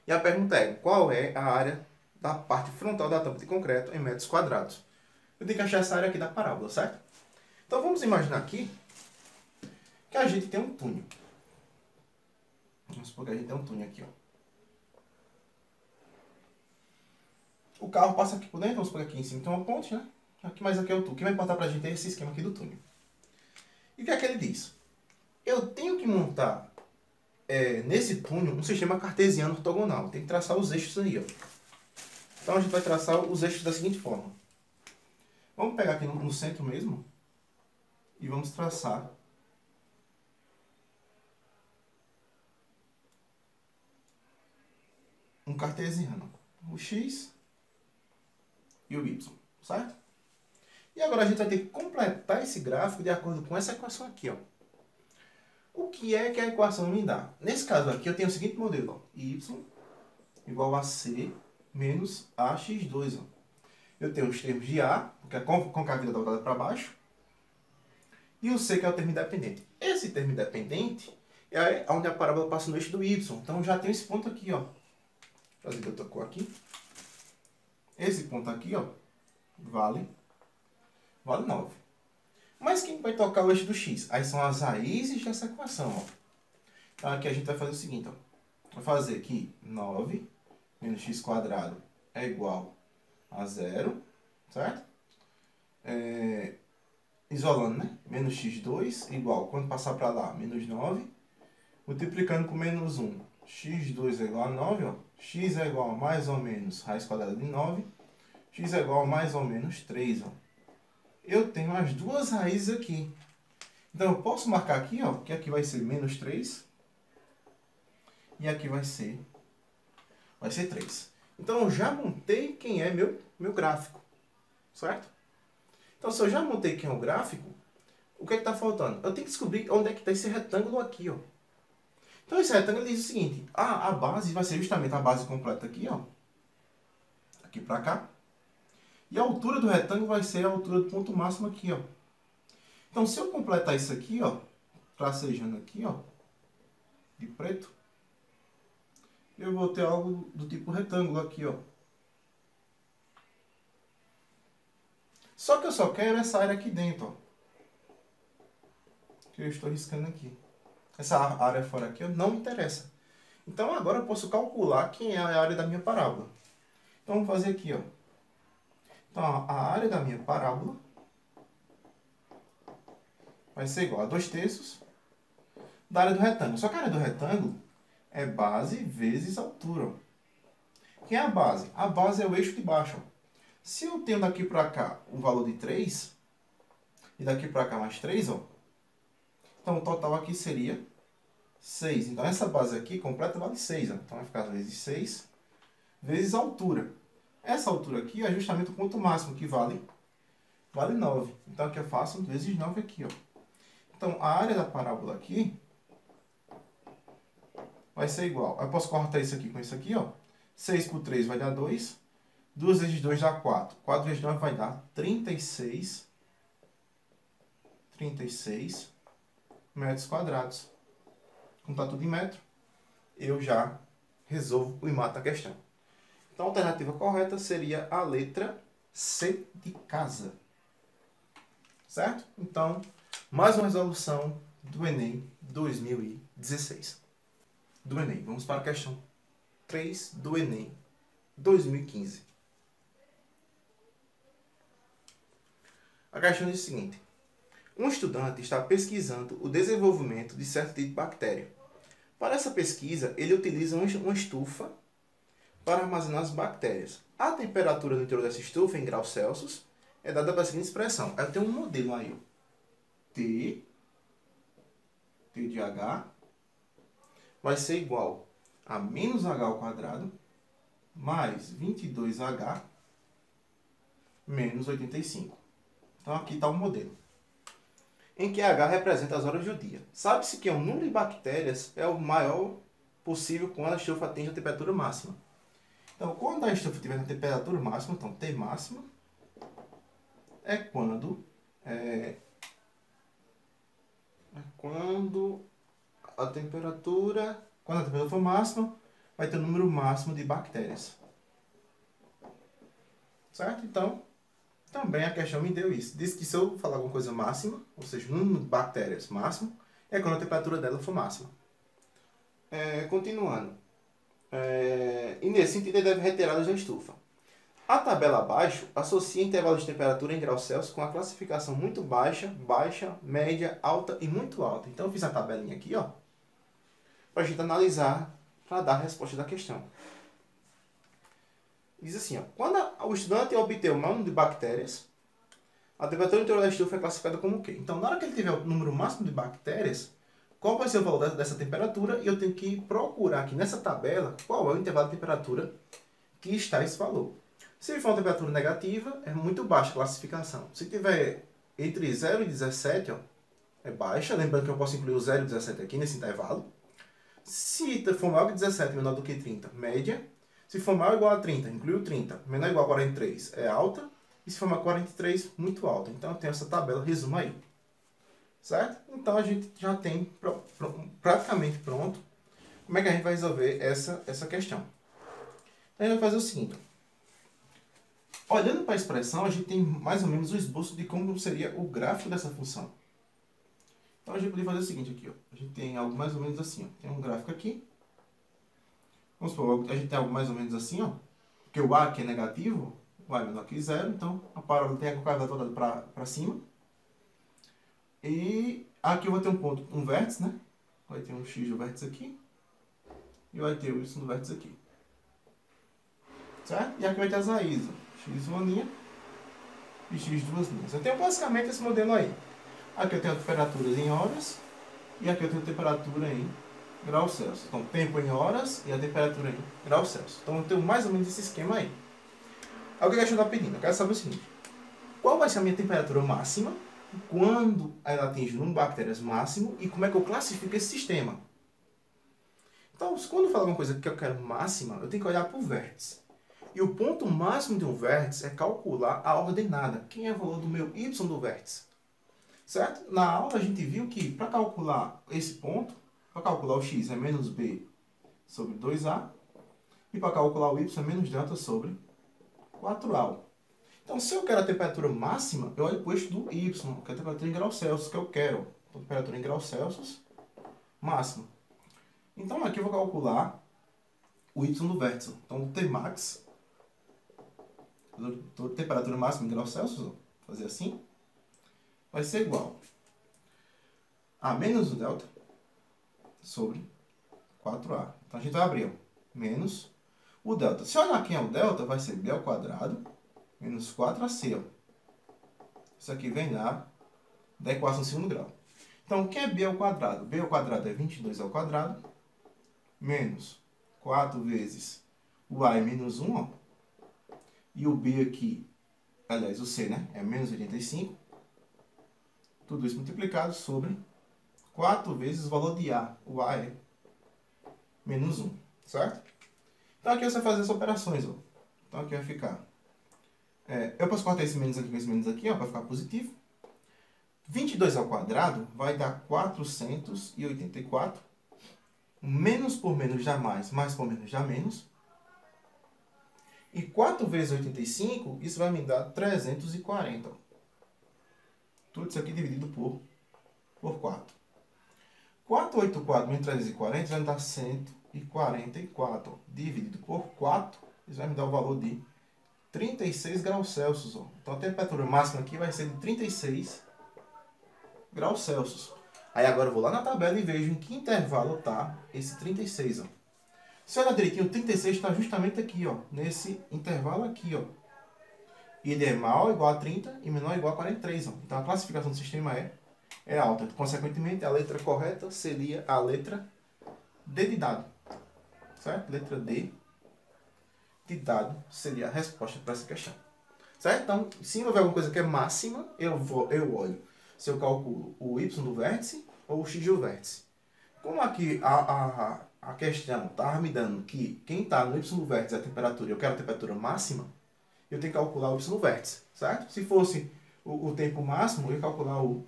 E a pergunta é, qual é a área da parte frontal da tampa de concreto em metros quadrados? Eu tenho que achar essa área aqui da parábola, certo? Então vamos imaginar aqui que a gente tem um túnel. Vamos supor que a gente tem um túnel aqui, ó. O carro passa aqui por dentro, vamos supor que aqui em cima tem uma ponte, né? Aqui, mas aqui é o túnel. O que vai importar pra gente é esse esquema aqui do túnel. E o que é que ele diz? Eu tenho que montar nesse túnel um sistema cartesiano ortogonal. Tem que traçar os eixos aí, ó. Então a gente vai traçar os eixos da seguinte forma. Vamos pegar aqui no centro mesmo e vamos traçar um cartesiano. O x e o y, certo? E agora a gente vai ter que completar esse gráfico de acordo com essa equação aqui, ó. O que é que a equação me dá? Nesse caso aqui eu tenho o seguinte modelo, ó. Y igual a C menos AX2, ó. Eu tenho os termos de A, porque a concavidade está voltada para baixo, e o C, que é o termo independente. Esse termo independente é onde a parábola passa no eixo do Y. Então já tem esse ponto aqui, ó. Vou fazer outra cor aqui. Esse ponto aqui, ó, vale 9. Mas quem vai tocar o eixo do x? Aí são as raízes dessa equação, ó. Então aqui a gente vai fazer o seguinte, ó. Vai fazer aqui 9 menos x quadrado é igual a 0, certo? Isolando, né? Menos x2 igual, quando passar para lá, menos 9. Multiplicando com menos 1, x2 é igual a 9, ó. X é igual a mais ou menos raiz quadrada de 9. X é igual a mais ou menos 3, ó. Eu tenho as duas raízes aqui. Então eu posso marcar aqui, ó, que aqui vai ser menos 3. E aqui vai ser 3. Então eu já montei quem é meu gráfico, certo? Então se eu já montei quem é o gráfico, o que é que está faltando? Eu tenho que descobrir onde é que está esse retângulo aqui, ó. Então esse retângulo diz o seguinte, a base vai ser justamente a base completa aqui, ó. Aqui para cá. E a altura do retângulo vai ser a altura do ponto máximo aqui, ó. Então se eu completar isso aqui, ó, tracejando aqui, ó, de preto, eu vou ter algo do tipo retângulo aqui, ó. Só que eu só quero essa área aqui dentro, ó. Que eu estou riscando aqui. Essa área fora aqui, ó, não me interessa. Então agora eu posso calcular quem é a área da minha parábola. Então vamos fazer aqui, ó. Então a área da minha parábola vai ser igual a 2/3 da área do retângulo. Só que a área do retângulo é base vezes altura, ó. Quem é a base? A base é o eixo de baixo, ó. Se eu tenho daqui para cá o valor de 3, e daqui para cá mais 3, ó, então o total aqui seria 6. Então essa base aqui completa vale 6. Ó. Então vai ficar vezes 6 vezes a altura. Essa altura aqui é justamente o ponto máximo, que vale 9. Então aqui eu faço vezes 9 aqui. Ó. Então a área da parábola aqui vai ser igual. Eu posso cortar isso aqui com isso aqui. Ó. 6 por 3 vai dar 2. 2 vezes 2 dá 4. 4 vezes 9 vai dar 36 metros quadrados. Como está tudo em metro, eu já resolvo e mato a questão. Então a alternativa correta seria a letra C de casa. Certo? Então, mais uma resolução do Enem 2016. Do Enem. Vamos para a questão 3 do Enem 2015. A questão diz o seguinte. Um estudante está pesquisando o desenvolvimento de certo tipo de bactéria. Para essa pesquisa, ele utiliza uma estufa para armazenar as bactérias. A temperatura do interior dessa estufa, em graus Celsius, é dada pela seguinte expressão. Ela tem um modelo aí, ó. T de H vai ser igual a menos H ao quadrado mais 22H menos 85. Então aqui está o modelo. Em que H representa as horas do dia. Sabe-se que o número de bactérias é o maior possível quando a estufa atinge a temperatura máxima. Então, quando a estufa estiver na temperatura máxima, então T máxima é quando a temperatura for máxima, vai ter o número máximo de bactérias. Certo? Então, também a questão me deu isso. Diz que se eu falar alguma coisa máxima, ou seja, o número de bactérias máximo, é quando a temperatura dela for máxima. Continuando. E nesse sentido, ele deve retirá-las da estufa. A tabela abaixo associa intervalos de temperatura em graus Celsius com a classificação muito baixa, baixa, média, alta e muito alta. Então eu fiz a tabelinha aqui, ó, para a gente analisar, para dar a resposta da questão. Diz assim, ó, quando o estudante obter o maior número de bactérias, a temperatura interior da estufa é classificada como o quê? Então, na hora que ele tiver o número máximo de bactérias, qual vai ser o valor dessa temperatura? E eu tenho que procurar aqui nessa tabela qual é o intervalo de temperatura que está esse valor. Se for uma temperatura negativa, é muito baixa a classificação. Se tiver entre 0 e 17, ó, é baixa. Lembrando que eu posso incluir o 0 e o 17 aqui nesse intervalo. Se for maior que 17, menor do que 30, média. Se for maior ou igual a 30, inclui o 30. Menor ou igual a 43, é alta. E se for maior que 43, muito alta. Então eu tenho essa tabela, resumo aí. Certo? Então a gente já tem praticamente pronto como é que a gente vai resolver essa questão. Então a gente vai fazer o seguinte. Olhando para a expressão, a gente tem mais ou menos o esboço de como seria o gráfico dessa função. Então a gente poderia fazer o seguinte aqui. Ó. A gente tem algo mais ou menos assim. Ó. Tem um gráfico aqui. Vamos supor, a gente tem algo mais ou menos assim, ó. Porque o A aqui é negativo, o A é menor que 0, então a parábola tem a curva toda para cima. E aqui eu vou ter um ponto, um vértice, né? Vai ter um X do vértice aqui. E vai ter o Y do vértice aqui. Certo? E aqui vai ter as raízes. X uma linha e X duas linhas. Eu tenho basicamente esse modelo aí. Aqui eu tenho a temperatura em horas. E aqui eu tenho a temperatura em graus Celsius. Então, tempo em horas e a temperatura em graus Celsius. Então, eu tenho mais ou menos esse esquema aí. Aí o que a gente está pedindo? Eu quero saber o seguinte. Qual vai ser a minha temperatura máxima quando ela atinge o número de bactérias máximo e como é que eu classifico esse sistema? Então, quando eu falo alguma coisa que eu quero máxima, eu tenho que olhar para o vértice. E o ponto máximo de um vértice é calcular a ordenada. Quem é o valor do meu y do vértice? Certo? Na aula a gente viu que para calcular esse ponto, para calcular o x é menos b sobre 2a e para calcular o y é menos delta sobre 4a. Então, se eu quero a temperatura máxima, eu olho para o eixo do y, que é a temperatura em graus Celsius que eu quero. Então, temperatura em graus Celsius máxima. Então, aqui eu vou calcular o y do vértice. Então, o Tmax, temperatura máxima em graus Celsius, vou fazer assim, vai ser igual a menos o delta sobre 4a. Então, a gente vai abrir, ó, menos o delta. Se eu olhar quem é o delta, vai ser b ao quadrado menos 4ac. Ó. Isso aqui vem da equação do segundo grau. Então, o que é b ao quadrado? B ao quadrado é 22 ao quadrado menos 4 vezes o a é menos 1. Ó. E o b aqui, aliás, o c, né? É menos 85. Tudo isso multiplicado sobre 4 vezes o valor de a. O a é menos 1. Certo? Então, aqui você vai fazer as operações. Ó. Então, aqui vai ficar... eu posso cortar esse menos aqui com esse menos aqui, ó, para ficar positivo. 22 ao quadrado vai dar 484. Menos por menos dá mais, mais por menos dá menos. E 4 vezes 85, isso vai me dar 340. Ó. Tudo isso aqui dividido por 4. 484 menos 340 vai me dar 144. Ó. Dividido por 4, isso vai me dar o valor de 36 graus Celsius. Ó. Então a temperatura máxima aqui vai ser de 36 graus Celsius. Aí agora eu vou lá na tabela e vejo em que intervalo está esse 36. Ó. Se olhar direitinho, o 36 está justamente aqui, ó, nesse intervalo aqui. Ó. E ele é maior ou igual a 30 e menor ou igual a 43. Ó. Então a classificação do sistema é alta. Consequentemente, a letra correta seria a letra D de dado. Certo? Letra D de dado seria a resposta para essa questão. Certo? Então, se houver alguma coisa que é máxima, eu olho se eu calculo o y do vértice ou o x do vértice. Como aqui a questão está me dando que quem está no y do vértice é a temperatura, eu quero a temperatura máxima, eu tenho que calcular o y do vértice. Certo? Se fosse o tempo máximo, eu ia calcular o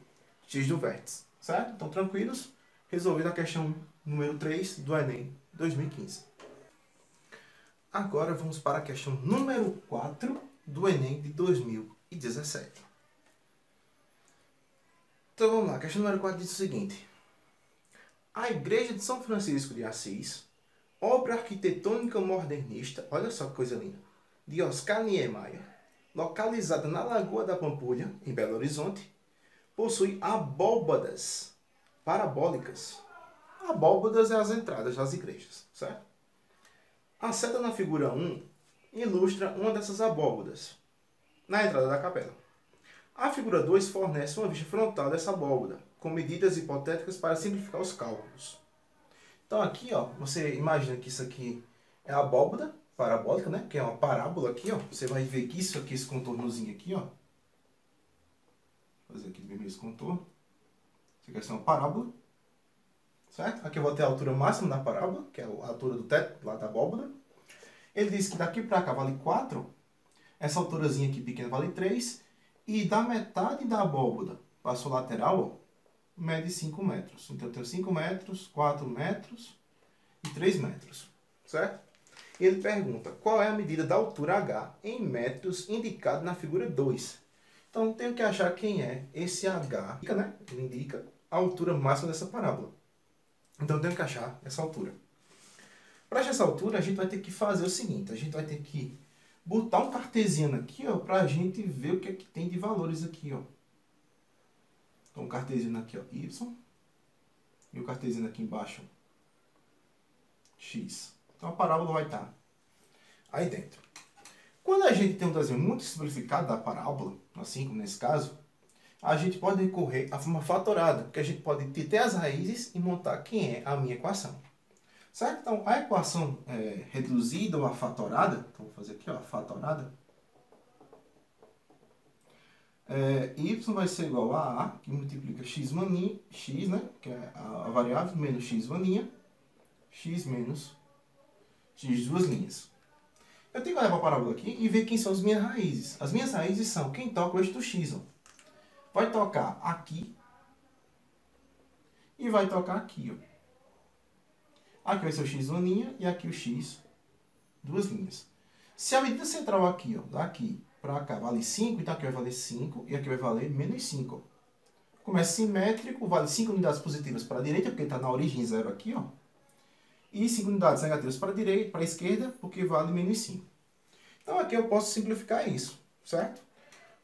x do vértice. Certo? Então, tranquilos, resolvida a questão número 3 do Enem 2015. Agora vamos para a questão número 4 do Enem de 2017. Então vamos lá, a questão número 4 diz o seguinte. A Igreja de São Francisco de Assis, obra arquitetônica modernista, olha só que coisa linda, de Oscar Niemeyer, localizada na Lagoa da Pampulha, em Belo Horizonte, possui abóbadas parabólicas. Abóbadas é as entradas das igrejas, certo? A seta na figura 1 ilustra uma dessas abóbadas, na entrada da capela. A figura 2 fornece uma vista frontal dessa abóbada, com medidas hipotéticas para simplificar os cálculos. Então aqui, ó, você imagina que isso aqui é a abóbada parabólica, né? Que é uma parábola aqui, ó. Você vai ver que isso aqui, esse contornozinho aqui, ó. Vou fazer aqui bem esse contorno. Isso aqui vai ser uma parábola. Certo? Aqui eu vou ter a altura máxima da parábola, que é a altura do teto, lá da abóbada. Ele diz que daqui para cá vale 4, essa alturazinha aqui pequena vale 3, e da metade da abóbada para a sua lateral, ó, mede 5 metros. Então eu tenho 5 metros, 4 metros e 3 metros. Certo? E ele pergunta qual é a medida da altura H em metros indicado na figura 2. Então eu tenho que achar quem é esse H, né? Ele indica a altura máxima dessa parábola. Então eu tenho que achar essa altura. Para achar essa altura, a gente vai ter que fazer o seguinte. A gente vai ter que botar um cartesiano aqui, ó, para a gente ver o que é que tem de valores aqui, ó. Então, o cartesiano aqui, ó, y. E o cartesiano aqui embaixo, x. Então, a parábola vai estar aí dentro. Quando a gente tem um desenho muito simplificado da parábola, assim como nesse caso, a gente pode recorrer à forma fatorada, porque a gente pode ter as raízes e montar quem é a minha equação. Certo? Então, a equação reduzida ou a fatorada, então vou fazer aqui, ó, a fatorada, y vai ser igual a que multiplica x maninha, x, né, que é a variável, menos x maninha, x menos x duas linhas. Eu tenho que olhar para a parábola aqui e ver quem são as minhas raízes. As minhas raízes são quem toca o eixo do x. Ó. Vai tocar aqui e vai tocar aqui. Ó. Aqui vai ser o x uma linha e aqui o x duas linhas. Se a medida central aqui, ó, daqui para cá, vale 5, então aqui vai valer 5 e aqui vai valer menos 5. Como é simétrico, vale 5 unidades positivas para a direita, porque está na origem zero aqui, ó. E 5 unidades negativas para a direita, para a esquerda, porque vale menos 5. Então aqui eu posso simplificar isso, certo?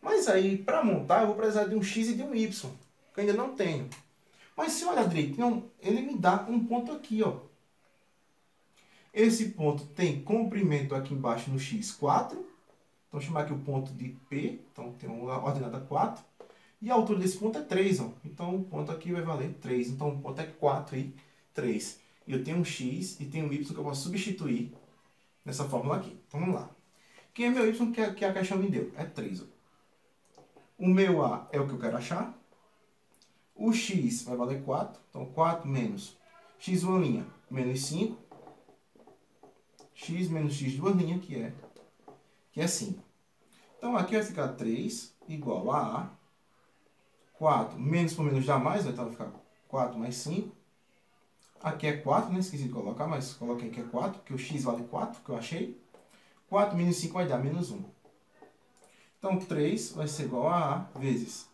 Mas aí, para montar, eu vou precisar de um x e de um y, que eu ainda não tenho. Mas se eu olhar direitinho, ele me dá um ponto aqui, ó. Esse ponto tem comprimento aqui embaixo no x, 4. Então, vou chamar aqui o ponto de P. Então, tem uma ordenada 4. E a altura desse ponto é 3. Ó. Então, o ponto aqui vai valer 3. Então, o ponto é 4 e 3. E eu tenho um x e tenho um y que eu posso substituir nessa fórmula aqui. Então, vamos lá. Quem é meu y que a questão me deu? É 3. Ó. O meu A é o que eu quero achar. O x vai valer 4. Então, 4 menos x uma linha menos 5. X menos x duas linhas, que é 5. Então, aqui vai ficar 3 igual a A. 4 menos por menos dá mais, então vai ficar 4 mais 5. Aqui é 4, né? Esqueci de colocar, mas coloquei aqui é 4, porque o x vale 4, que eu achei. 4 menos 5 vai dar menos 1. Então, 3 vai ser igual a A vezes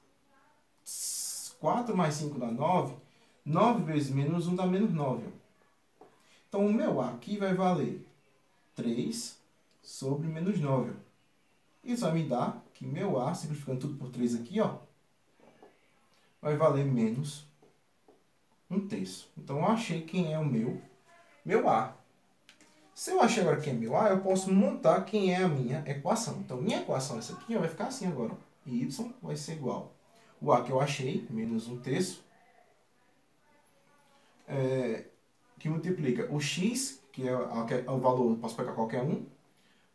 4 mais 5 dá 9. 9 vezes menos 1 dá menos 9. Então, o meu A aqui vai valer 3 sobre menos 9. Isso vai me dar que meu A, simplificando tudo por 3 aqui, ó, vai valer menos 1/3. Então, eu achei quem é o meu A. Se eu achei agora quem é meu A, eu posso montar quem é a minha equação. Então, minha equação, essa aqui, ó, vai ficar assim agora. Y vai ser igual o A que eu achei, menos 1/3, que multiplica o x, que é o valor, eu posso pegar qualquer um,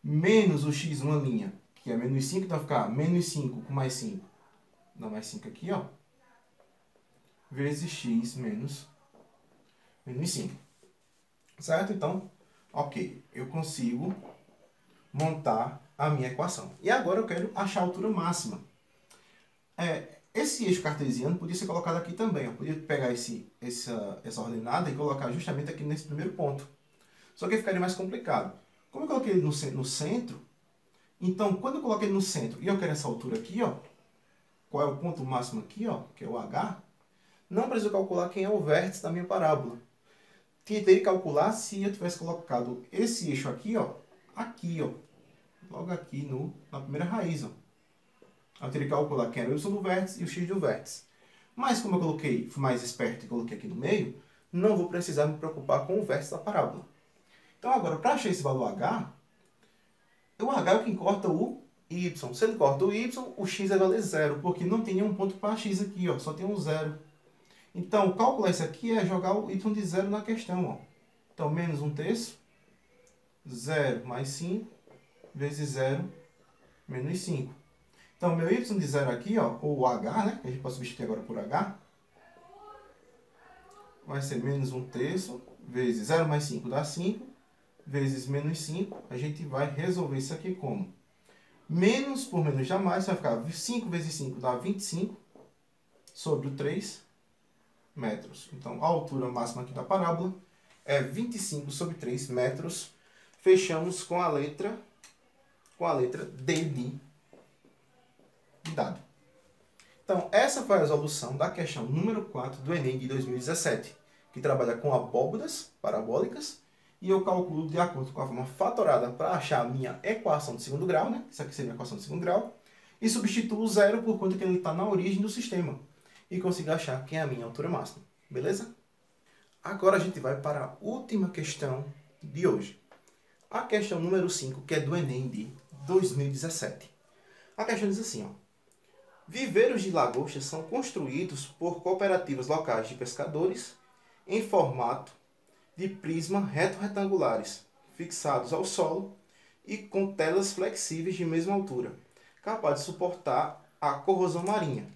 menos o x uma linha, que é menos 5, então vai ficar menos 5 com mais 5, dá mais 5 aqui, ó, vezes x menos 5. Certo? Então, ok, eu consigo montar a minha equação. E agora eu quero achar a altura máxima. Esse eixo cartesiano podia ser colocado aqui também. Eu podia pegar essa ordenada e colocar justamente aqui nesse primeiro ponto. Só que ficaria mais complicado. Como eu coloquei ele no centro, então quando eu coloquei ele no centro e eu quero essa altura aqui, ó, qual é o ponto máximo aqui, ó, que é o H, não preciso calcular quem é o vértice da minha parábola. Teria que calcular se eu tivesse colocado esse eixo aqui, ó, logo aqui na primeira raiz, ó. Eu teria que calcular quem era o y do vértice e o x do vértice. Mas como eu fui mais esperto e coloquei aqui no meio, não vou precisar me preocupar com o vértice da parábola. Então agora, para achar esse valor H, o H é o que corta o y. Se ele corta o y, o x vai valer 0, porque não tem nenhum ponto para x aqui, ó, só tem um 0. Então, calcular isso aqui é jogar o y de 0 na questão. Ó. Então, menos 1/3, 0 mais 5, vezes 0, menos 5. Então, meu y de 0 aqui, ó, ou o h, né, que a gente pode substituir agora por h, vai ser menos 1/3, vezes 0 mais 5 dá 5, vezes menos 5. A gente vai resolver isso aqui como? Menos por menos dá mais, vai ficar 5 vezes 5 dá 25, sobre o 3 metros. Então, a altura máxima aqui da parábola é 25 sobre 3 metros. Fechamos com a letra D de dado. Então, essa foi a resolução da questão número 4 do Enem de 2017, que trabalha com abóbodas parabólicas, e eu calculo de acordo com a forma fatorada para achar a minha equação de segundo grau, né? Isso aqui seria a equação de segundo grau, e substituo o zero por conta que ele está na origem do sistema. E consigo achar quem é a minha altura máxima. Beleza? Agora a gente vai para a última questão de hoje. A questão número 5, que é do Enem de 2017. A questão diz assim, ó. Viveiros de lagostas são construídos por cooperativas locais de pescadores em formato de prisma reto-retangulares, fixados ao solo e com telas flexíveis de mesma altura, capazes de suportar a corrosão marinha.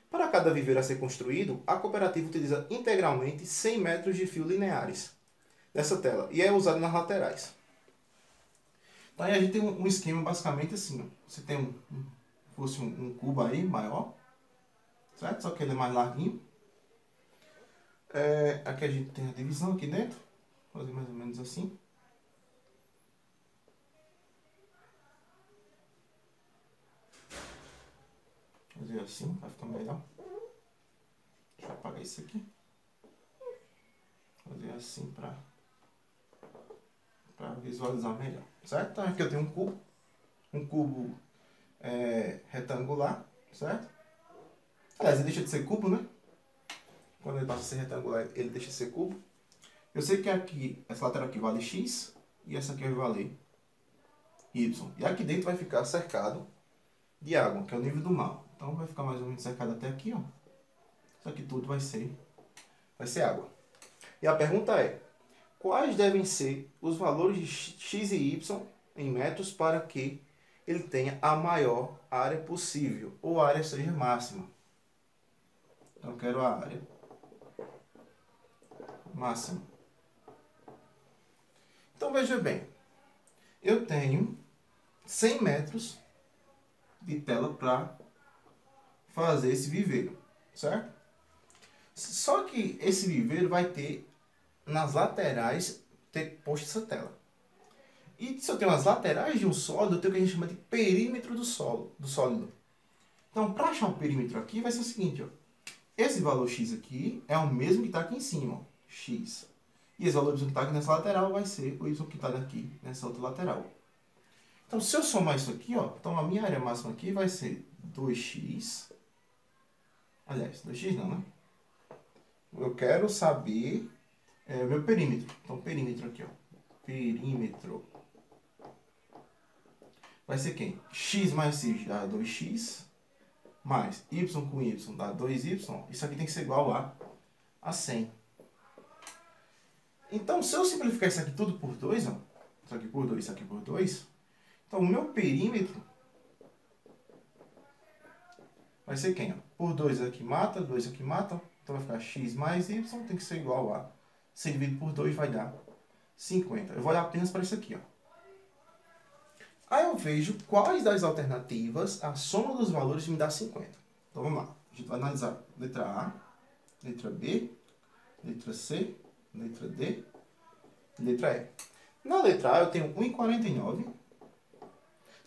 Para cada viveiro a ser construído, a cooperativa utiliza integralmente 100 metros de fio lineares dessa tela e é usado nas laterais. Então aí a gente tem um esquema basicamente assim, ó. Você tem fosse um cubo aí maior, certo? Só que ele é mais larguinho. Aqui a gente tem a divisão aqui dentro, vou fazer mais ou menos assim. Fazer assim, vai ficar melhor. Deixa eu apagar isso aqui. Fazer assim para visualizar melhor, certo? Então aqui eu tenho um cubo retangular, certo? Aliás, ele deixa de ser cubo, né? Quando ele passa a ser retangular, ele deixa de ser cubo. Eu sei que aqui, essa lateral aqui vale x e essa aqui vai valer y. E aqui dentro vai ficar cercado de água, que é o nível do mar. Então vai ficar mais ou menos cercado até aqui, ó. Isso aqui tudo vai ser água. E a pergunta é: quais devem ser os valores de x e y em metros para que ele tenha a maior área possível, ou a área seja máxima? Então eu quero a área máxima. Então veja bem, eu tenho 100 metros de tela para fazer esse viveiro, certo? Só que esse viveiro vai ter nas laterais ter posto essa tela. E se eu tenho as laterais de um sólido, eu tenho o que a gente chama de perímetro do sólido. Então, para achar o perímetro aqui, vai ser o seguinte, ó. Esse valor x aqui é o mesmo que está aqui em cima, ó, x. E esse valor y que está aqui nessa lateral vai ser o y que está aqui nessa outra lateral. Então, se eu somar isso aqui, ó, então a minha área máxima aqui vai ser 2x. Aliás, 2x não, né? Eu quero saber o meu perímetro. Então, perímetro aqui, ó. Perímetro. Vai ser quem? X mais x dá 2x. Mais y com y dá 2y. Isso aqui tem que ser igual a 100. Então, se eu simplificar isso aqui tudo por 2, ó. Isso aqui por 2, isso aqui por 2. Então, o meu perímetro vai ser quem? Ó? Por 2 aqui mata, 2 aqui mata. Então, vai ficar x mais y tem que ser igual a 100 dividido por 2 vai dar 50. Eu vou olhar apenas para isso aqui, ó. Aí eu vejo quais das alternativas a soma dos valores me dá 50. Então vamos lá. A gente vai analisar letra A, letra B, letra C, letra D, letra E. Na letra A eu tenho 1,49.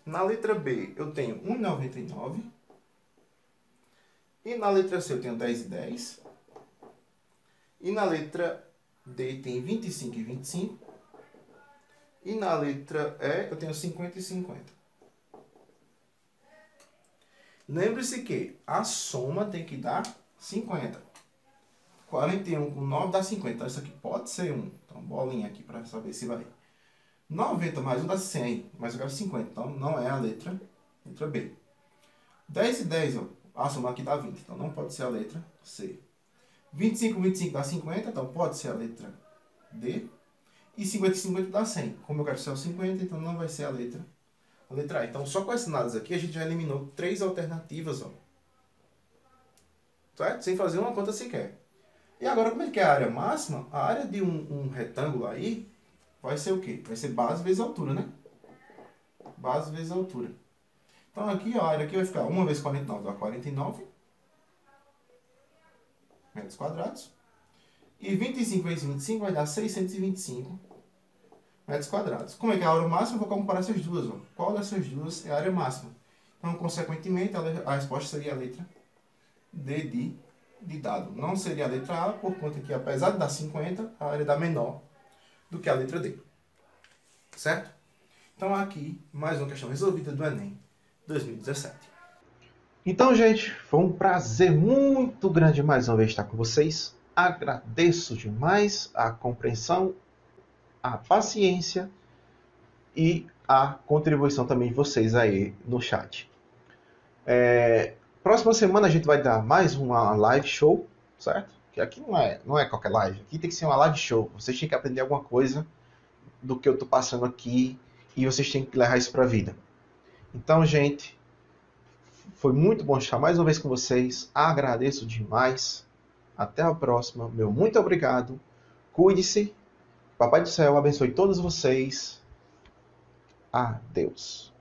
Na letra B eu tenho 1,99. E na letra C eu tenho 10,10. E na letra D tem 25,25. E na letra E eu tenho 50 e 50. Lembre-se que a soma tem que dar 50. 41 com 9 dá 50. Então isso aqui pode ser 1. Então bolinha aqui para saber se vai. 90 mais 1 dá 100. Mas eu quero 50. Então não é a letra B. 10 e 10, ó, a soma aqui dá 20. Então não pode ser a letra C. 25 com 25 dá 50. Então pode ser a letra D. E 50 e 50 dá 100. Como eu quero ser o 50, então não vai ser a letra A. Então, só com essa análise aqui, a gente já eliminou 3 alternativas, ó. Certo? Sem fazer uma conta sequer. E agora, como é que é a área máxima? A área de um retângulo aí vai ser o quê? Vai ser base vezes altura, né? Base vezes altura. Então, aqui, ó, a área aqui vai ficar 1 vezes 49 dá 49 metros quadrados. E 25 vezes 25 vai dar 625 metros quadrados. Como é que é a área máxima? Eu vou comparar essas duas. Ó. Qual dessas duas é a área máxima? Então, consequentemente, a resposta seria a letra D de dado. Não seria a letra A, por conta que, apesar de dar 50, a área dá menor do que a letra D. Certo? Então, aqui, mais uma questão resolvida do Enem 2017. Então, gente, foi um prazer muito grande mais uma vez estar com vocês. Agradeço demais a compreensão, a paciência e a contribuição também de vocês aí no chat. Próxima semana a gente vai dar mais uma live show, certo? Que aqui não é qualquer live. Aqui tem que ser uma live show. Vocês têm que aprender alguma coisa do que eu estou passando aqui e vocês têm que levar isso para a vida. Então, gente, foi muito bom estar mais uma vez com vocês. Agradeço demais. Até a próxima. Meu muito obrigado. Cuide-se. Papai do céu abençoe todos vocês. Adeus.